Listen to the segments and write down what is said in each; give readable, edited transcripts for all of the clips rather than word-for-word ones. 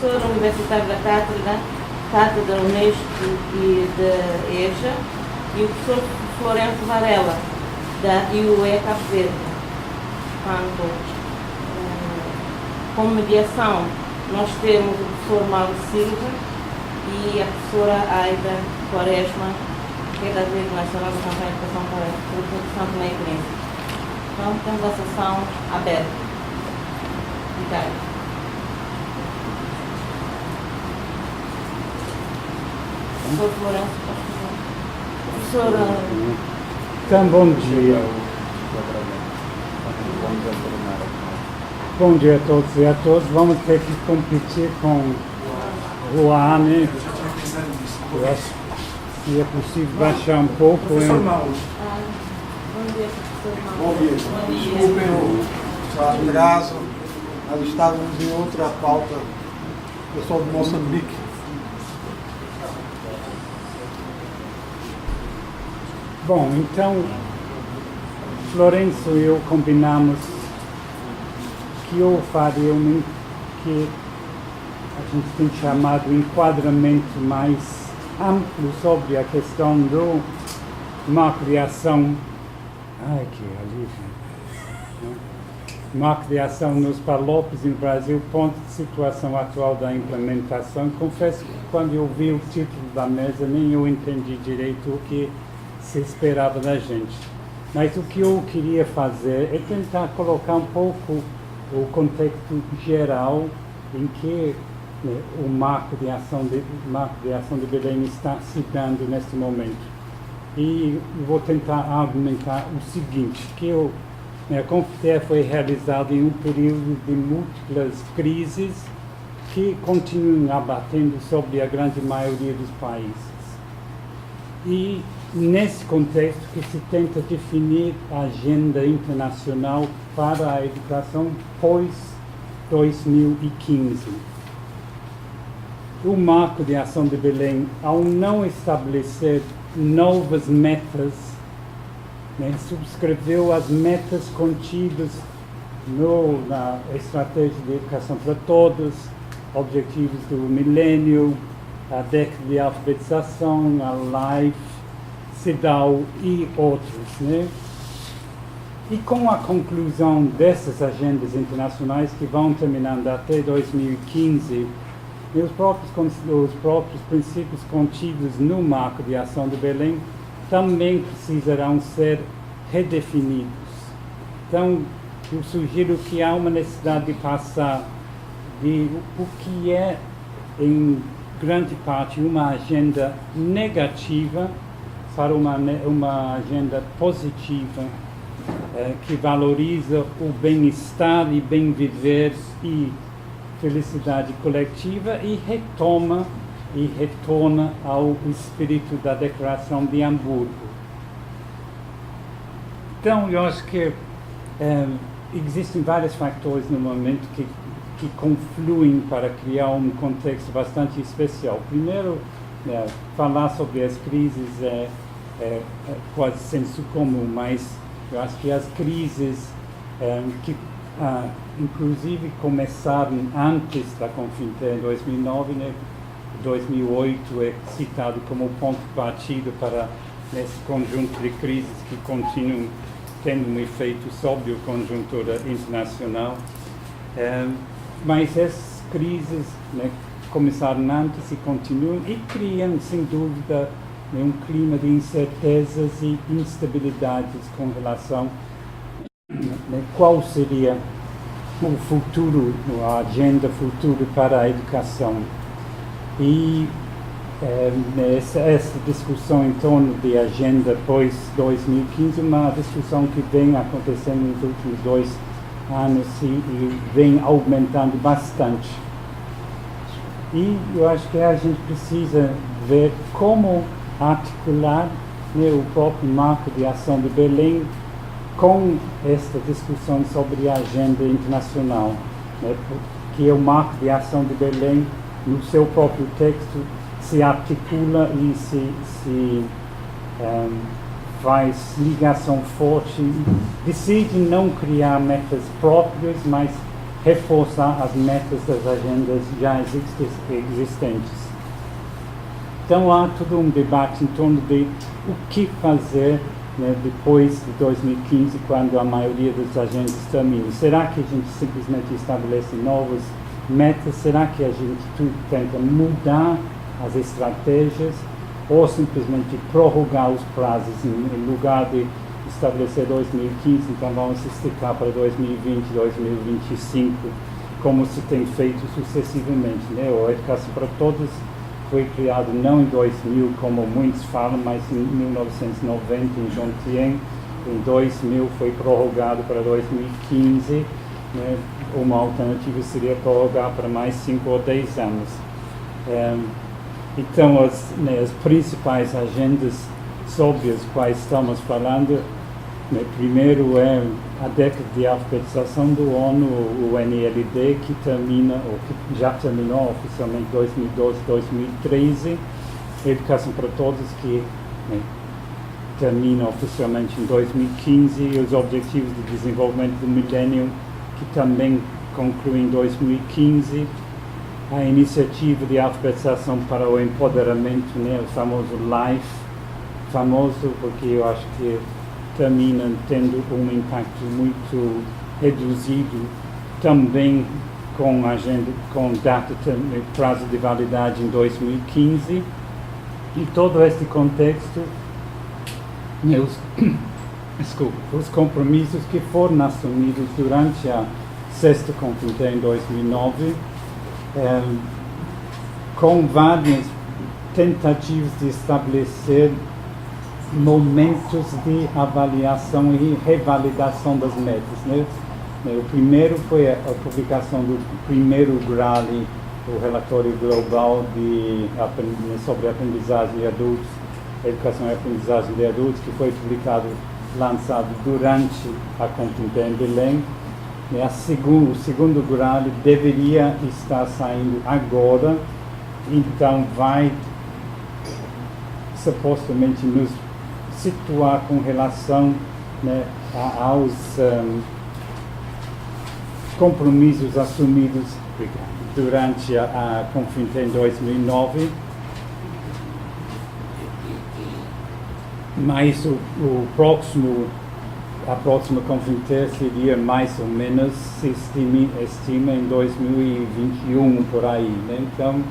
professor universitário da Cátedra Unesco e da EJA, e o professor Florencio Varela, da IUE Cabo Verde. Portanto, como mediação, nós temos o professor Mauro Silva e a professora Aida Quaresma, que é da Rede Nacional da Campanha de Educação para a Reprodução Tomé e Príncipe. Então, temos a sessão aberta. Obrigada. Professor Florencio, professora... Então, bom dia. Bom dia a todos e a todas. Vamos ter que competir com o ANE. Eu acho que é possível baixar um pouco. Professor Mauro. Bom dia, professor Bom Mauro. dia. Desculpem o atraso. Nós estávamos em outra pauta. Eu sou de Moçambique. Bom, então, Florencio e eu combinamos que eu faria que a gente tem chamado enquadramento mais amplo sobre a questão do marco de ação. Ai, que alívio! Marco de ação nos PALOPs no Brasil, ponto de situação atual da implementação. Confesso que quando eu vi o título da mesa, nem eu entendi direito o que se esperava da gente. Mas o que eu queria fazer é tentar colocar um pouco o contexto geral em que o marco de ação de Belém está se dando neste momento. E vou tentar argumentar o seguinte, que a Confiter foi realizada em um período de múltiplas crises que continuam abatendo sobre a grande maioria dos países. E nesse contexto que se tenta definir a agenda internacional para a educação pós-2015. O Marco de Ação de Belém, ao não estabelecer novas metas, subscreveu as metas contidas na Estratégia de Educação para Todos, Objetivos do Milênio, a década de alfabetização, a LIFE, CEDAW e outros. E com a conclusão dessas agendas internacionais que vão terminando até 2015, os próprios princípios contidos no Marco de Ação de Belém também precisarão ser redefinidos. Então, eu sugiro que há uma necessidade de passar de o que é, em grande parte, uma agenda negativa para uma agenda positiva, que valoriza o bem-estar e bem-viver e felicidade coletiva e retorna ao espírito da Declaração de Hamburgo. Então, eu acho que existem vários fatores no momento que confluem para criar um contexto bastante especial. Primeiro, falar sobre as crises é quase senso comum, mas eu acho que as crises que inclusive começaram antes da Confiter em 2009, 2008 é citado como ponto de partida para esse conjunto de crises que continuam tendo um efeito sobre a conjuntura internacional. Mas essas crises começaram antes e continuam e criam, sem dúvida, um clima de incertezas e instabilidades com relação a qual seria o futuro, a agenda futura para a educação. E essa discussão em torno de agenda pós-2015 é uma discussão que vem acontecendo nos últimos 2 anos e vem aumentando bastante. E eu acho que a gente precisa ver como articular o próprio Marco de Ação de Belém com esta discussão sobre a agenda internacional, que é o Marco de Ação de Belém, no seu próprio texto, se articula e se faz ligação forte, decide não criar metas próprias, mas reforçar as metas das agendas já existentes. Então há todo um debate em torno de o que fazer, né, depois de 2015, quando a maioria das agendas termina. Será que a gente simplesmente estabelece novas metas? Será que a gente tenta mudar as estratégias ou simplesmente prorrogar os prazos em lugar de estabelecer 2015, então vamos esticar para 2020, 2025, como se tem feito sucessivamente, né? A Educação para Todos foi criado não em 2000, como muitos falam, mas em 1990, em Jomtien. Em 2000 foi prorrogado para 2015, né? Uma alternativa seria prorrogar para mais 5 ou 10 anos. Então, as principais agendas sobre as quais estamos falando, né, primeiro é a década de alfabetização do ONU, o NLD, que termina, ou que já terminou oficialmente em 2012, 2013, Educação para Todos, que, né, termina oficialmente em 2015, e os Objetivos de Desenvolvimento do Milênio, que também conclui em 2015, a Iniciativa de Alfabetização para o Empoderamento, né, o famoso LIFE, famoso porque eu acho que termina tendo um impacto muito reduzido, também com agenda, com data, prazo de validade em 2015. E todo este contexto, os compromissos que foram assumidos durante a sexta conferência em 2009, com várias tentativas de estabelecer momentos de avaliação e revalidação das metas, né? O primeiro foi a publicação do primeiro GRALI, o relatório global sobre aprendizagem de adultos, educação e aprendizagem de adultos, que foi publicado, lançado durante a conferência em Belém. O segundo GRALI deveria estar saindo agora, então vai supostamente nos situar com relação, né, aos compromissos assumidos durante a conferência em 2009, mas a próxima conferência seria mais ou menos, se estima em 2021, por aí, né? Então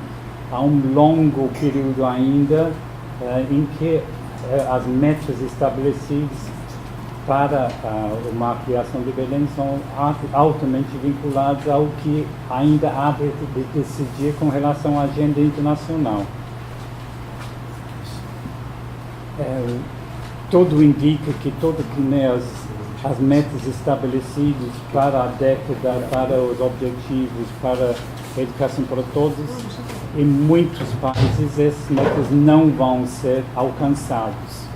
há um longo período ainda em que as metas estabelecidas para uma criação de Belém são altamente vinculadas ao que ainda há de decidir com relação à agenda internacional. Tudo indica que as metas estabelecidas para a década, para os objetivos, para a educação para todos, em muitos países essas metas não vão ser alcançadas.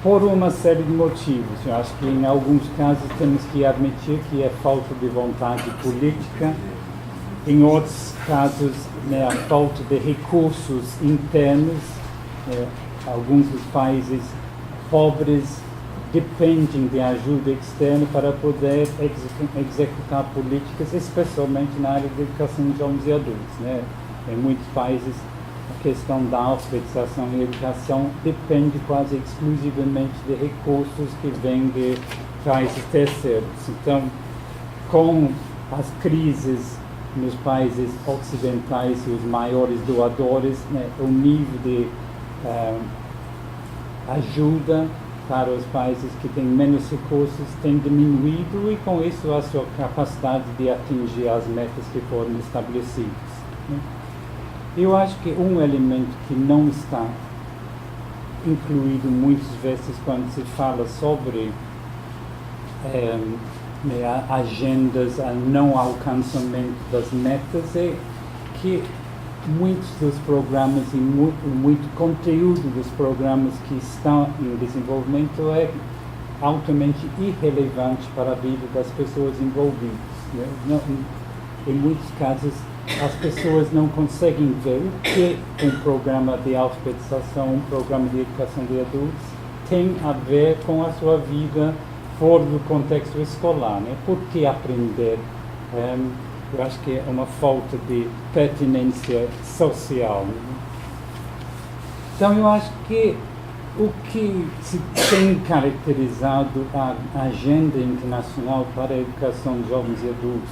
Por uma série de motivos. Eu acho que em alguns casos temos que admitir que é falta de vontade política. Em outros casos, né, a falta de recursos internos. Alguns dos países pobres dependem de ajuda externa para poder executar políticas, especialmente na área de educação de jovens e adultos, né? Em muitos países, a questão da alfabetização e educação depende quase exclusivamente de recursos que vêm de países terceiros. Então, com as crises nos países ocidentais e os maiores doadores, né, o nível de ajuda para os países que têm menos recursos tem diminuído, e com isso a sua capacidade de atingir as metas que foram estabelecidas, né? Eu acho que um elemento que não está incluído muitas vezes quando se fala sobre agendas a não alcançamento das metas é que muitos dos programas e muito conteúdo dos programas que estão em desenvolvimento é altamente irrelevante para a vida das pessoas envolvidas, né? Em muitos casos, as pessoas não conseguem ver o que um programa de alfabetização, um programa de educação de adultos tem a ver com a sua vida fora do contexto escolar, né? Por que aprender? Eu acho que é uma falta de pertinência social, né? Então eu acho que o que se tem caracterizado a agenda internacional para a educação de jovens e adultos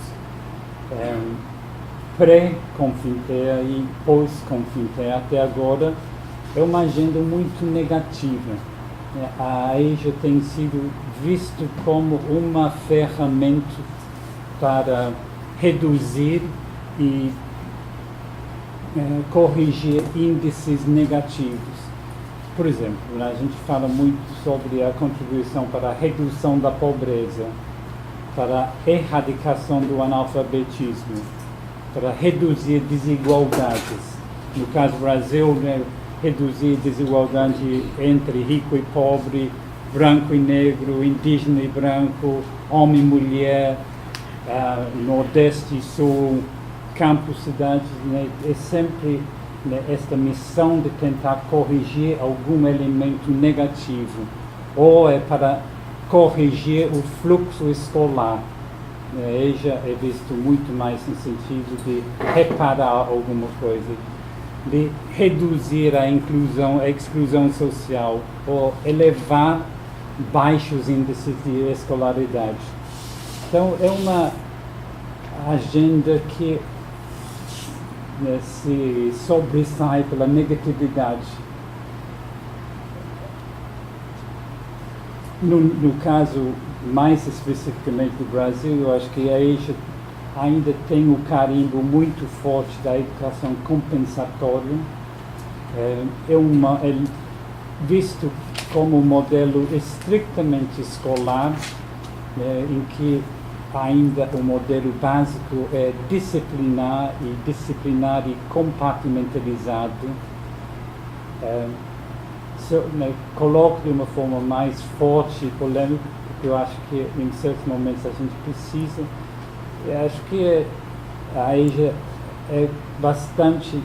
pré-Confintera e pós-Confintera até agora é uma agenda muito negativa. A EJA tem sido visto como uma ferramenta para reduzir e corrigir índices negativos. Por exemplo, a gente fala muito sobre a contribuição para a redução da pobreza, para a erradicação do analfabetismo, para reduzir desigualdades. No caso do Brasil, né, reduzir desigualdade entre rico e pobre, branco e negro, indígena e branco, homem e mulher, nordeste e sul, campo, cidades, né, é sempre, né, esta missão de tentar corrigir algum elemento negativo, ou é para corrigir o fluxo escolar. EJA é visto muito mais no sentido de reparar alguma coisa, de reduzir a exclusão social, ou elevar baixos índices de escolaridade. Então, é uma agenda que, né, se sobressai pela negatividade. No caso, mais especificamente do Brasil, eu acho que a EJA ainda tem o carimbo muito forte da educação compensatória. É visto como um modelo estritamente escolar, em que ainda o modelo básico é disciplinar e compartimentalizado. Coloco de uma forma mais forte e polêmica, porque eu acho que em certos momentos a gente precisa. Eu acho que a EJA é bastante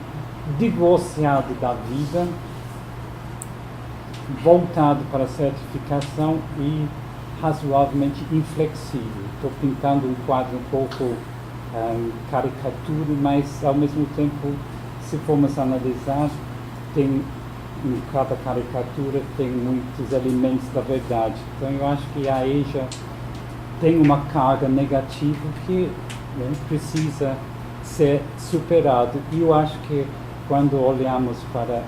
divorciado da vida, voltado para a certificação e razoavelmente inflexível. Estou pintando um quadro um pouco caricatura, mas ao mesmo tempo, se formos analisar, em cada caricatura tem muitos elementos da verdade. Então eu acho que a EJA tem uma carga negativa que, né, precisa ser superado. E eu acho que quando olhamos para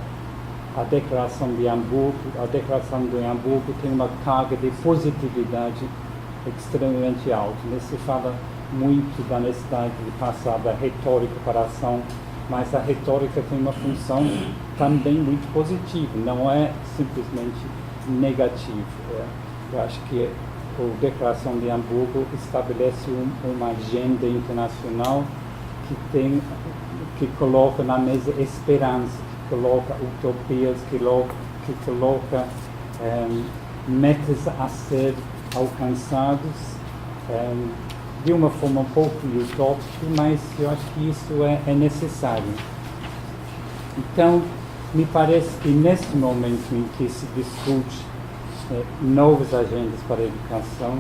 a Declaração de Hamburgo tem uma carga de positividade extremamente alta. Se fala muito da necessidade de passar da retórica para a ação, mas a retórica tem uma função também muito positiva, não é simplesmente negativa. Eu acho que a Declaração de Hamburgo estabelece uma agenda internacional que coloca na mesa esperança, que coloca utopias, que coloca metas a ser alcançadas de uma forma um pouco utópica, mas eu acho que isso é necessário. Então, me parece que neste momento em que se discute novas agendas para a educação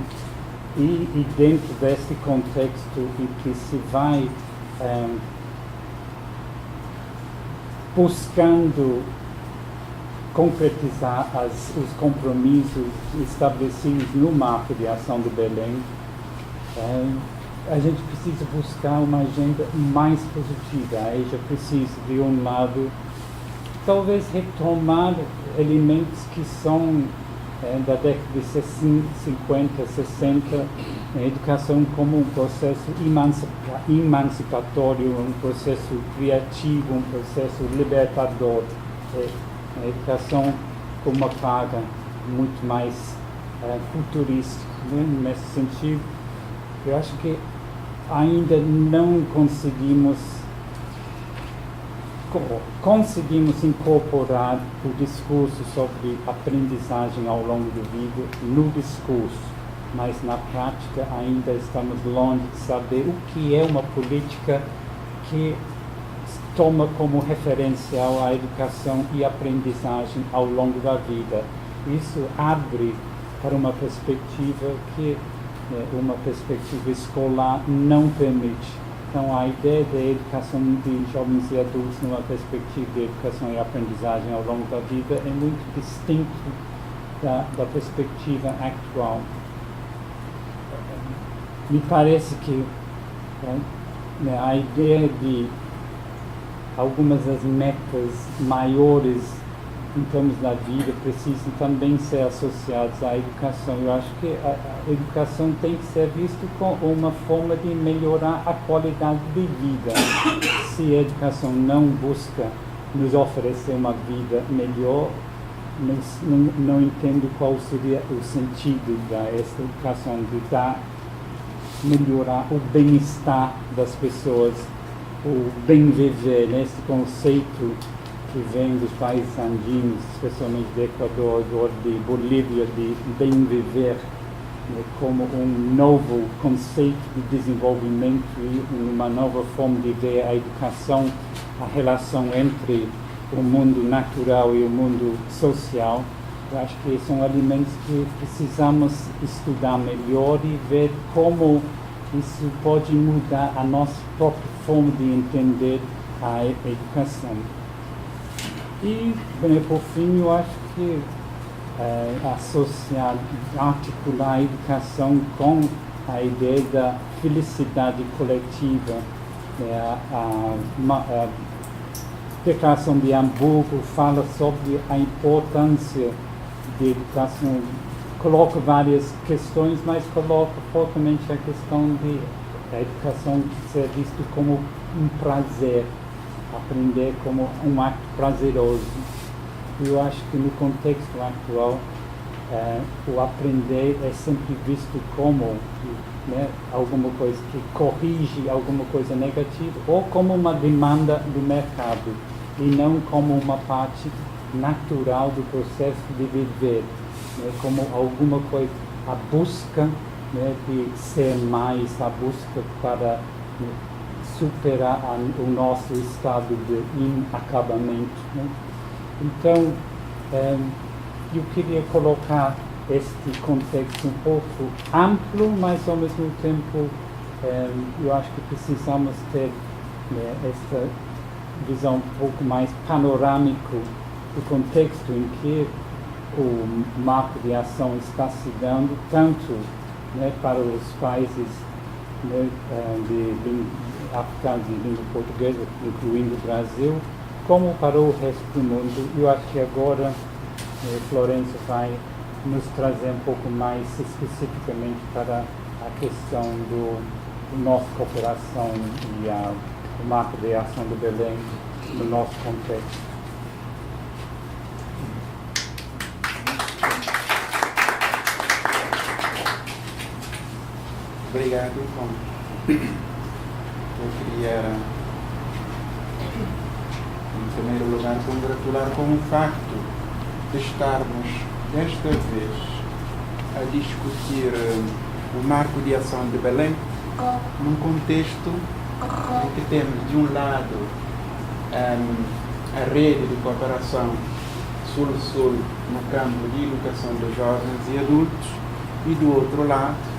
e dentro deste contexto em que se vai buscando concretizar os compromissos estabelecidos no mapa de ação de Belém, a gente precisa buscar uma agenda mais positiva. A EJA precisa, de um lado, talvez retomar elementos que são da década de 50, 60, a educação como um processo emancipatório, um processo criativo, um processo libertador. A educação com uma carga muito mais futurística, né? Nesse sentido. Eu acho que ainda não conseguimos incorporar o discurso sobre aprendizagem ao longo da vida no discurso, mas na prática ainda estamos longe de saber o que é uma política que toma como referencial a educação e aprendizagem ao longo da vida. Isso abre para uma perspectiva que uma perspectiva escolar não permite. Então, a ideia da educação de jovens e adultos numa perspectiva de educação e aprendizagem ao longo da vida é muito distinto da perspectiva atual. Me parece que a ideia de algumas das metas maiores em termos da vida precisam também ser associadas à educação. Eu acho que a educação tem que ser vista como uma forma de melhorar a qualidade de vida. Se a educação não busca nos oferecer uma vida melhor, não entendo qual seria o sentido dessa educação, de melhorar o bem-estar das pessoas, o bem viver, nesse conceito que vem dos países andinos, especialmente do Equador, de Bolívia, de bem viver, como um novo conceito de desenvolvimento e uma nova forma de ver a educação, a relação entre o mundo natural e o mundo social. Eu acho que são elementos que precisamos estudar melhor e ver como isso pode mudar a nossa própria forma de entender a educação. E, bem, por fim, eu acho que associar, articular a educação com a ideia da felicidade coletiva. A Declaração de Hamburgo fala sobre a importância de educação, coloca várias questões, mas coloca fortemente a questão de a educação ser vista como um prazer, aprender como um ato prazeroso. Eu acho que no contexto atual, o aprender é sempre visto como alguma coisa que corrige alguma coisa negativa ou como uma demanda do mercado e não como uma parte natural do processo de viver, como alguma coisa, a busca de ser mais, a busca para superar o nosso estado de inacabamento. Então, eu queria colocar este contexto um pouco amplo, mas ao mesmo tempo eu acho que precisamos ter esta visão um pouco mais panorâmica do contexto em que o marco de ação está se dando, tanto para os países africanos de língua portuguesa, incluindo o Brasil, como para o resto do mundo. Eu acho que agora Florencio vai nos trazer um pouco mais especificamente para a questão do nossa cooperação e o marco de ação do Belém no nosso contexto. Obrigado, Tom. Eu queria, em primeiro lugar, congratular com o facto de estarmos, desta vez, a discutir o marco de ação de Belém, num contexto em que temos, de um lado, a rede de cooperação Sul-Sul no campo de educação de jovens e adultos, e do outro lado,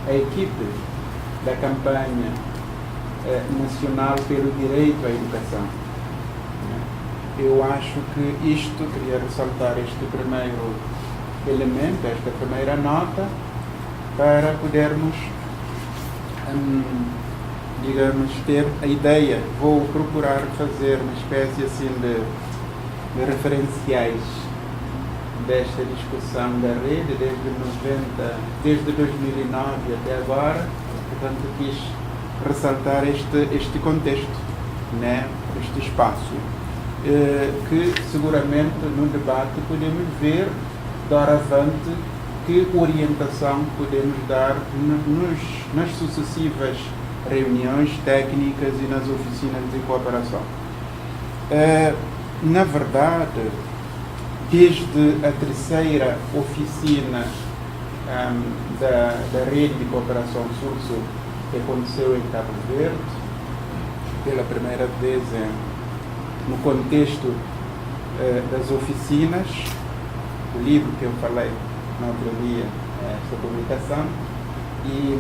a equipe da campanha nacional pelo direito à educação. Eu acho que isto, queria ressaltar este primeiro elemento, esta primeira nota, para podermos, digamos, ter a ideia. Vou procurar fazer uma espécie assim de referenciais desta discussão da rede desde 2009 até agora. Portanto, quis ressaltar este contexto, este espaço, que seguramente no debate podemos ver, doravante, que orientação podemos dar nas sucessivas reuniões técnicas e nas oficinas de cooperação. Na verdade, desde a terceira oficina da rede de cooperação Sul-Sul, que aconteceu em Cabo Verde, pela primeira vez no contexto das oficinas, o livro que eu falei no outro dia, esta publicação, e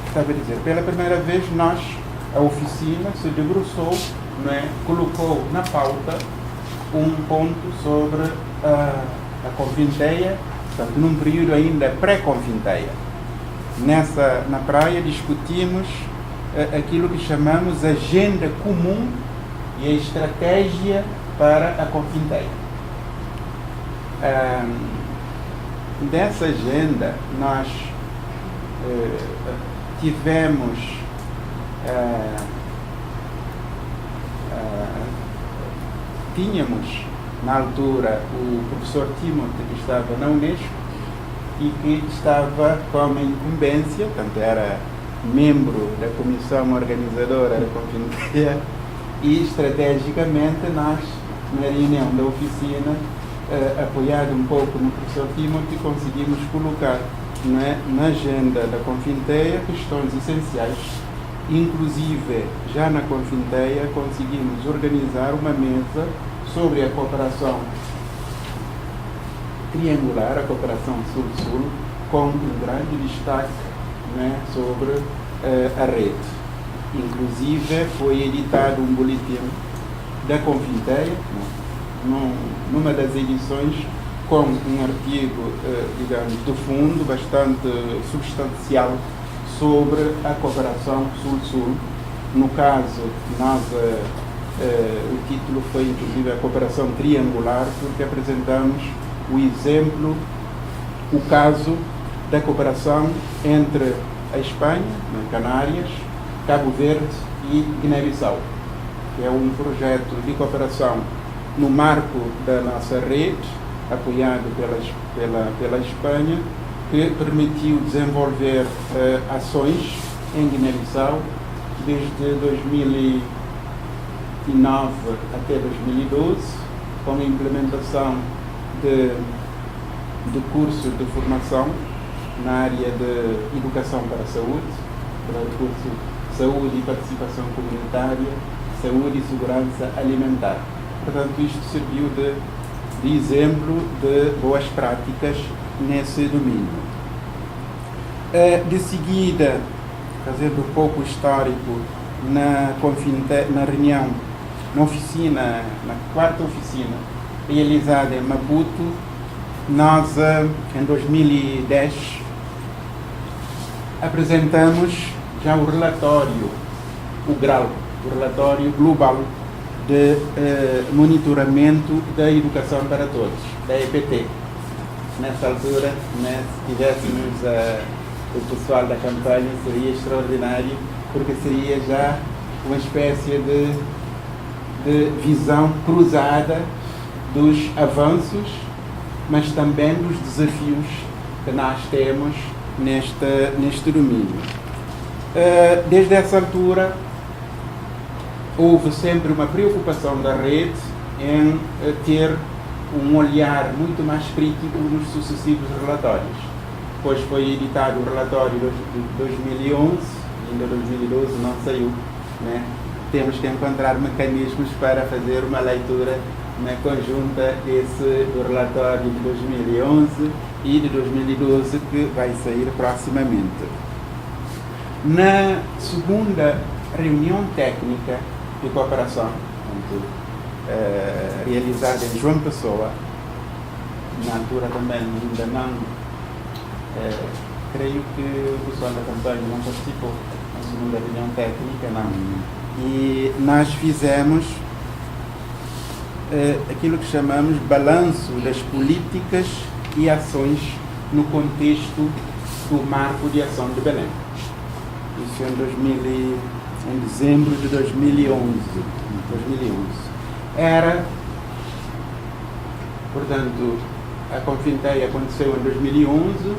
estava a dizer, pela primeira vez a oficina se debruçou, não é, colocou na pauta um ponto sobre a Confinteia, portanto, num período ainda pré-Confinteia. Na praia discutimos aquilo que chamamos agenda comum e a estratégia para a Confinteia. Dessa agenda nós tivemos tínhamos na altura o professor Timothy, que estava na Unesco e que estava com a incumbência, portanto era membro da comissão organizadora da Confinteia, e estrategicamente nós, na reunião da oficina, apoiado um pouco no professor Timothy, conseguimos colocar na agenda da Confinteia questões essenciais. Inclusive, já na Confinteia, conseguimos organizar uma mesa sobre a cooperação triangular, a cooperação Sul-Sul, com um grande destaque sobre a rede. Inclusive, foi editado um boletim da Confinteia, numa das edições, com um artigo, digamos, de fundo, bastante substancial, sobre a cooperação Sul-Sul. No caso, o título foi, inclusive, a cooperação triangular, porque apresentamos o caso da cooperação entre a Espanha, Canárias, Cabo Verde e Guiné-Bissau, que é um projeto de cooperação no marco da nossa rede, apoiado pela Espanha, que permitiu desenvolver ações em Guiné-Bissau desde 2009 até 2012, com a implementação de cursos de formação na área de educação para a saúde, para o curso Saúde e Participação Comunitária, Saúde e Segurança Alimentar. Portanto, isto serviu de exemplo de boas práticas nesse domínio. De seguida, fazendo um pouco histórico, na reunião, na oficina, na quarta oficina, realizada em Maputo, nós, em 2010, apresentamos já o relatório, o GRAL, o relatório global de monitoramento da educação para todos, da EPT. Nessa altura, se tivéssemos o pessoal da campanha, seria extraordinário, porque seria já uma espécie de visão cruzada dos avanços, mas também dos desafios que nós temos neste domínio. Desde essa altura, houve sempre uma preocupação da rede em ter um olhar muito mais crítico nos sucessivos relatórios. Depois foi editado o relatório de 2011, ainda 2012 não saiu. Temos que encontrar mecanismos para fazer uma leitura conjunta do relatório de 2011 e de 2012, que vai sair proximamente. Na segunda reunião técnica de cooperação, realizada em João Pessoa, na altura também ainda não, creio que o pessoal da campanha não participou na segunda reunião técnica, não. E nós fizemos aquilo que chamamos balanço das políticas e ações no contexto do Marco de Ação de Belém. Isso em dezembro de 2011. Era, portanto, a Confinteia aconteceu em 2011,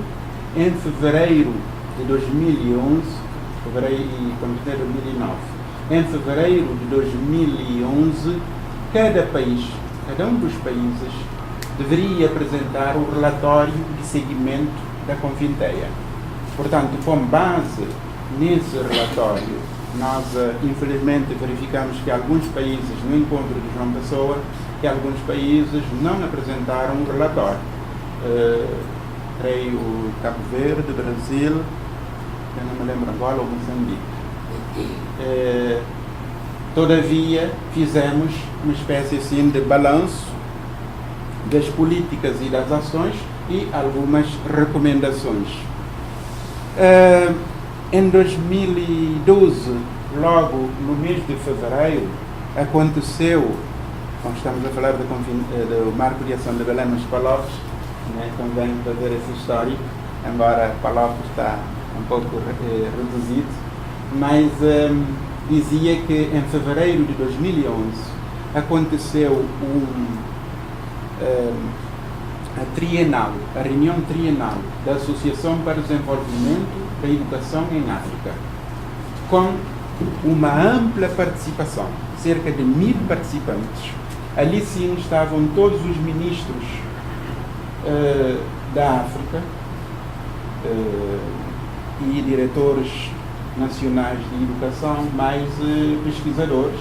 em fevereiro de 2011, fevereiro e Confinteia 2009. Em fevereiro de 2011, cada um dos países deveria apresentar um relatório de seguimento da Confinteia. Portanto, com base nesse relatório Nós, infelizmente, verificamos que alguns países, no encontro de João Pessoa, que alguns países não apresentaram um relatório. Creio Cabo Verde, Brasil, eu não me lembro agora, ou Moçambique. Todavia, fizemos uma espécie assim de balanço das políticas e das ações e algumas recomendações. Em 2012, logo no mês de fevereiro, aconteceu, quando estamos a falar do Marco de Ação de Belém nos Palopes, né, convém fazer esse histórico, embora Palopes está um pouco reduzido, mas dizia que em fevereiro de 2011 aconteceu a reunião trienal da Associação para o Desenvolvimento da Educação em África, com uma ampla participação, cerca de 1000 participantes. Ali sim estavam todos os ministros da África e diretores nacionais de educação, mais pesquisadores,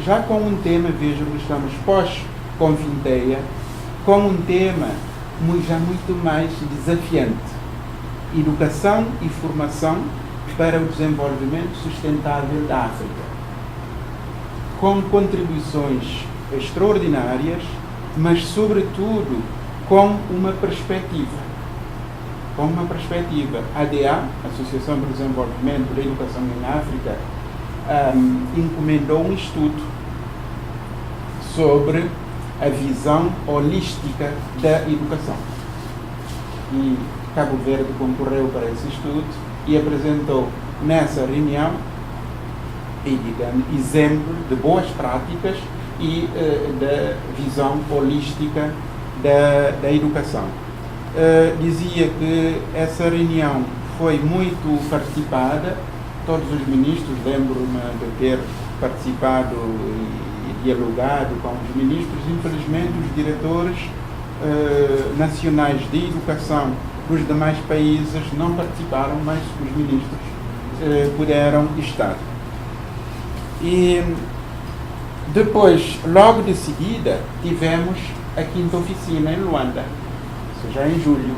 já com um tema, vejam que estamos pós-Confinteia, com um tema já muito mais desafiante: educação e formação para o desenvolvimento sustentável da África, com contribuições extraordinárias, mas sobretudo com uma perspectiva. ADA, Associação para o Desenvolvimento da Educação em África, encomendou um estudo sobre a visão holística da educação. E Cabo Verde concorreu para esse estudo e apresentou nessa reunião, exemplo de boas práticas e da visão holística da educação. Dizia que essa reunião foi muito participada, todos os ministros, lembro-me de ter participado e dialogado com os ministros. Infelizmente, os diretores nacionais de educação dos demais países não participaram, mas os ministros puderam estar. E depois, logo de seguida, tivemos a 5ª oficina em Luanda, já em julho.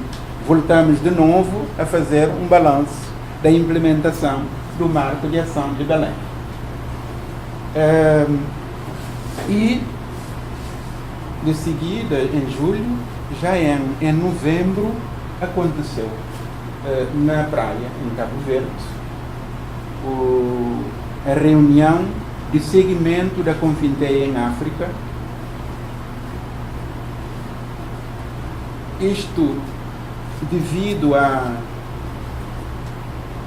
Voltamos de novo a fazer um balanço da implementação do Marco de Ação de Belém. E, de seguida, em julho, já em novembro, aconteceu na praia, em Cabo Verde, a reunião de seguimento da Confinteia em África. Isto devido à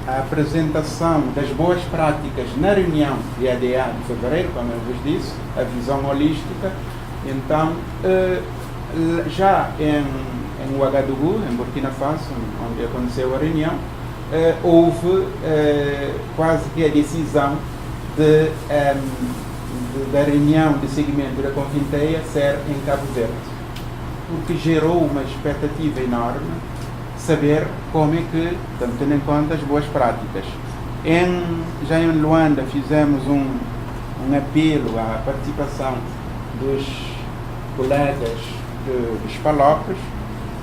apresentação das boas práticas na reunião de ADA de fevereiro, como eu vos disse, a visão holística. Então, já em Ouagadougou, em Burkina Faso, onde aconteceu a reunião, houve quase que a decisão da reunião de seguimento da Confinteia ser em Cabo Verde, o que gerou uma expectativa enorme saber como é que, tendo em conta as boas práticas. Já em Luanda fizemos um apelo à participação dos colegas dos Palopes,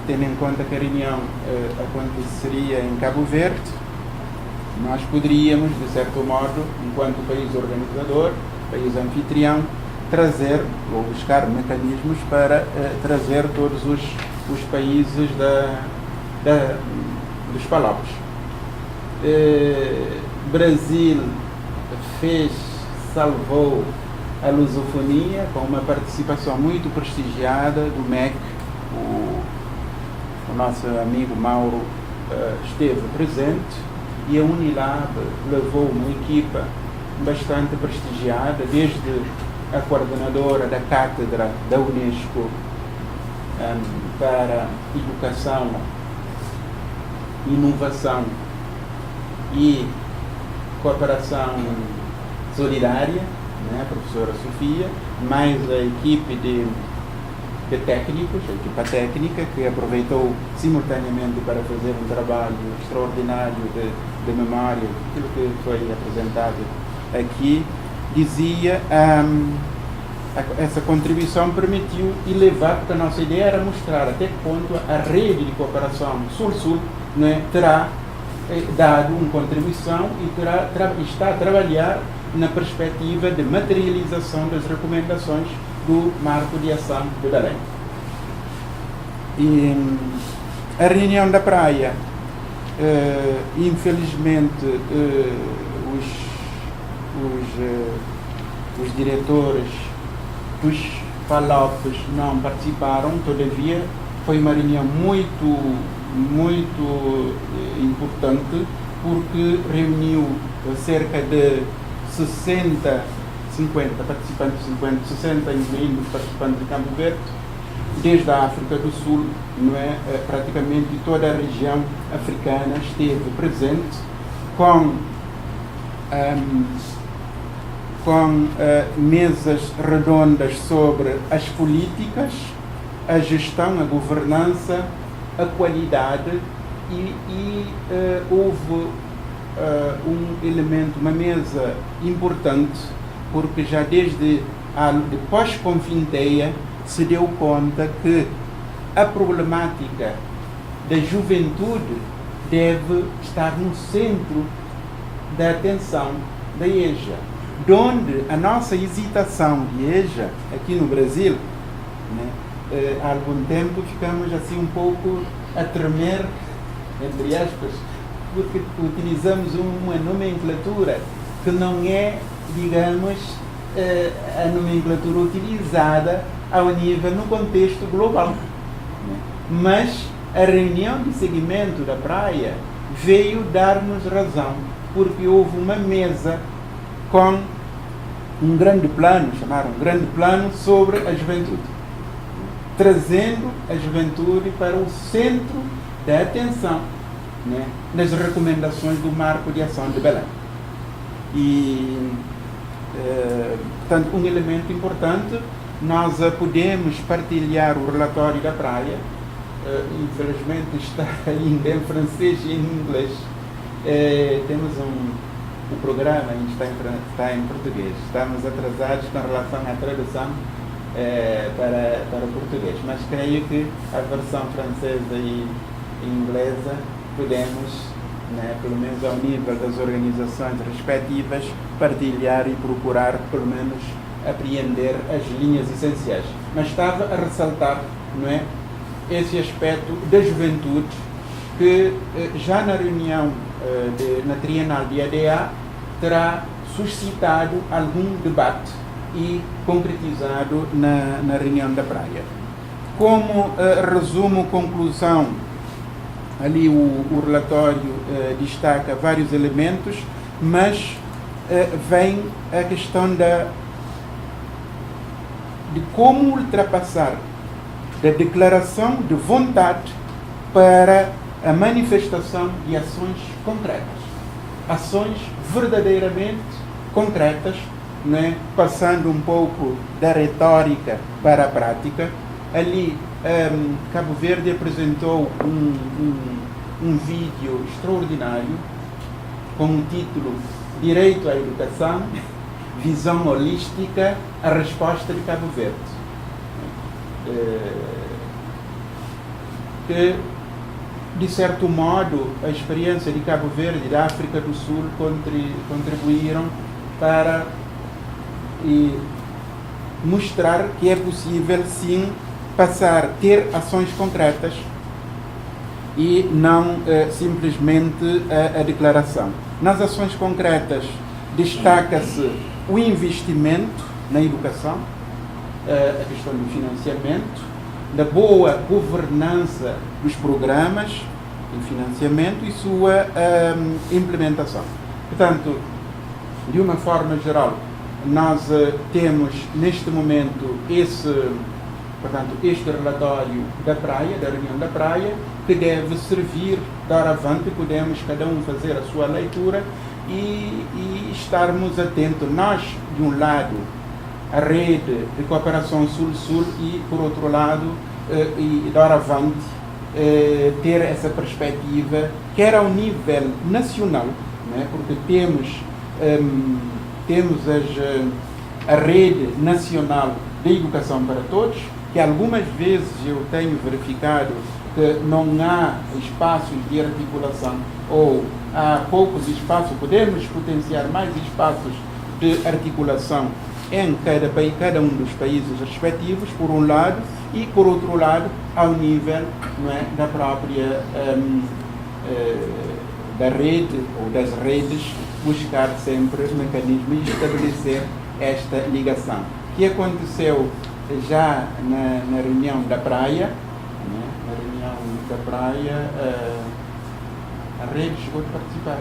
tendo em conta que a reunião aconteceria em Cabo Verde. Nós poderíamos, de certo modo, enquanto país organizador, país anfitrião, trazer ou buscar mecanismos para trazer todos os países dos Palopes. Brasil salvou a lusofonia com uma participação muito prestigiada do MEC. O nosso amigo Mauro esteve presente e a Unilab levou uma equipa bastante prestigiada, desde a coordenadora da cátedra da Unesco para Educação, Inovação e Cooperação Solidária, né, a professora Sofia, mais a equipe de técnicos, a equipa técnica, que aproveitou simultaneamente para fazer um trabalho extraordinário de memória, aquilo que foi apresentado aqui, dizia essa contribuição permitiu elevar, porque a nossa ideia era mostrar até que ponto a rede de cooperação Sul-Sul, né, terá dado uma contribuição e está a trabalhar na perspectiva de materialização das recomendações do Marco de Ação de Belém. E a reunião da praia, infelizmente, os diretores dos FALOPs não participaram, todavia foi uma reunião muito importante, porque reuniu cerca de 60 incluindo os participantes de Cabo Verde, desde a África do Sul, não é? Praticamente toda a região africana esteve presente com mesas redondas sobre as políticas, a gestão, a governança, a qualidade e houve um elemento, uma mesa importante, porque já desde pós-Confinteia se deu conta que a problemática da juventude deve estar no centro da atenção da EJA, onde a nossa hesitação de EJA, aqui no Brasil, né, há algum tempo ficamos assim um pouco a tremer, entre aspas, porque utilizamos uma nomenclatura que não é, digamos, a nomenclatura utilizada ao nível, no contexto global. Né? Mas a reunião de segmento da praia veio dar-nos razão, porque houve uma mesa com um grande plano, chamaram grande plano, sobre a juventude, trazendo a juventude para o centro da atenção, né, nas recomendações do Marco de Ação de Belém. E, portanto, um elemento importante, nós podemos partilhar o relatório da praia, infelizmente está ainda em francês e em inglês. Temos o programa ainda está em português, estamos atrasados com relação à tradução para o português, mas creio que a versão francesa e inglesa podemos, né, pelo menos ao nível das organizações respectivas, partilhar e procurar, pelo menos, apreender as linhas essenciais. Mas estava a ressaltar, não é, esse aspecto da juventude, que já na reunião na Trienal de ADA terá suscitado algum debate e concretizado na reunião da praia. Como resumo, conclusão, ali o relatório destaca vários elementos, mas vem a questão de como ultrapassar da declaração de vontade para a manifestação de ações concretas, ações verdadeiramente concretas, né? Passando um pouco da retórica para a prática. Ali Cabo Verde apresentou um vídeo extraordinário com o título Direito à Educação, Visão Holística, a Resposta de Cabo Verde, que, de certo modo, a experiência de Cabo Verde e da África do Sul contribuíram para mostrar que é possível, sim, ter ações concretas e não simplesmente a declaração. Nas ações concretas destaca-se o investimento na educação, a questão do financiamento, da boa governança dos programas de financiamento e sua implementação. Portanto, de uma forma geral, nós temos neste momento este relatório da praia, da reunião da praia, que deve servir, doravante podemos cada um fazer a sua leitura e estarmos atentos, nós de um lado a rede de cooperação Sul-Sul e, por outro lado, e doravante, ter essa perspectiva, quer ao nível nacional, né, porque temos a rede nacional de educação para todos, que algumas vezes eu tenho verificado que não há espaços de articulação ou há poucos espaços, podemos potenciar mais espaços de articulação em cada um dos países respectivos, por um lado, e por outro lado, ao nível, não é, da própria da rede ou das redes, buscar sempre mecanismos e estabelecer esta ligação. O que aconteceu já na reunião da praia, né? Na reunião da praia, a rede chegou a participar.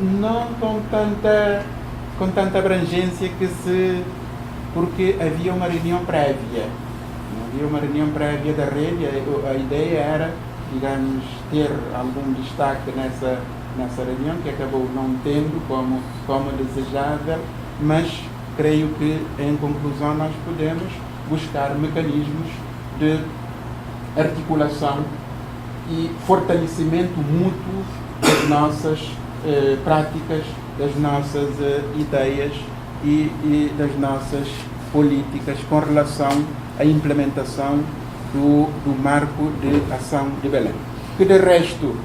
Não com tanta abrangência porque havia uma reunião prévia. Havia uma reunião prévia da rede, a ideia era, digamos, ter algum destaque nessa reunião, que acabou não tendo como desejável, mas creio que, em conclusão, nós podemos buscar mecanismos de articulação e fortalecimento mútuo das nossas práticas, das nossas ideias e das nossas políticas com relação à implementação do marco de ação de Belém. Que, de resto,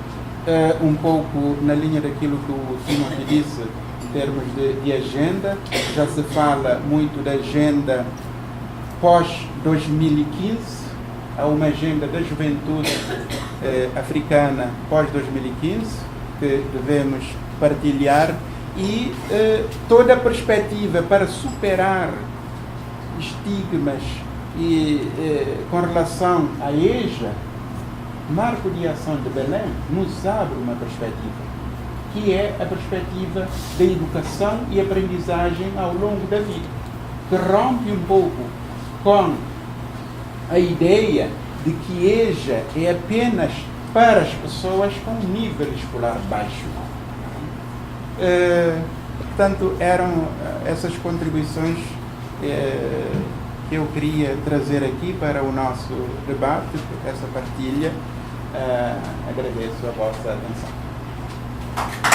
um pouco na linha daquilo que o Timothy disse, em termos de agenda, já se fala muito da agenda pós-2015, há uma agenda da juventude africana pós-2015, que devemos partilhar, e toda a perspectiva para superar estigmas e com relação à EJA, Marco de Ação de Belém nos abre uma perspectiva, que é a perspectiva da educação e aprendizagem ao longo da vida, que rompe um pouco com a ideia de que EJA é apenas para as pessoas com nível escolar baixo. Portanto, eram essas contribuições que eu queria trazer aqui para o nosso debate, essa partilha. Agradeço a vossa atenção.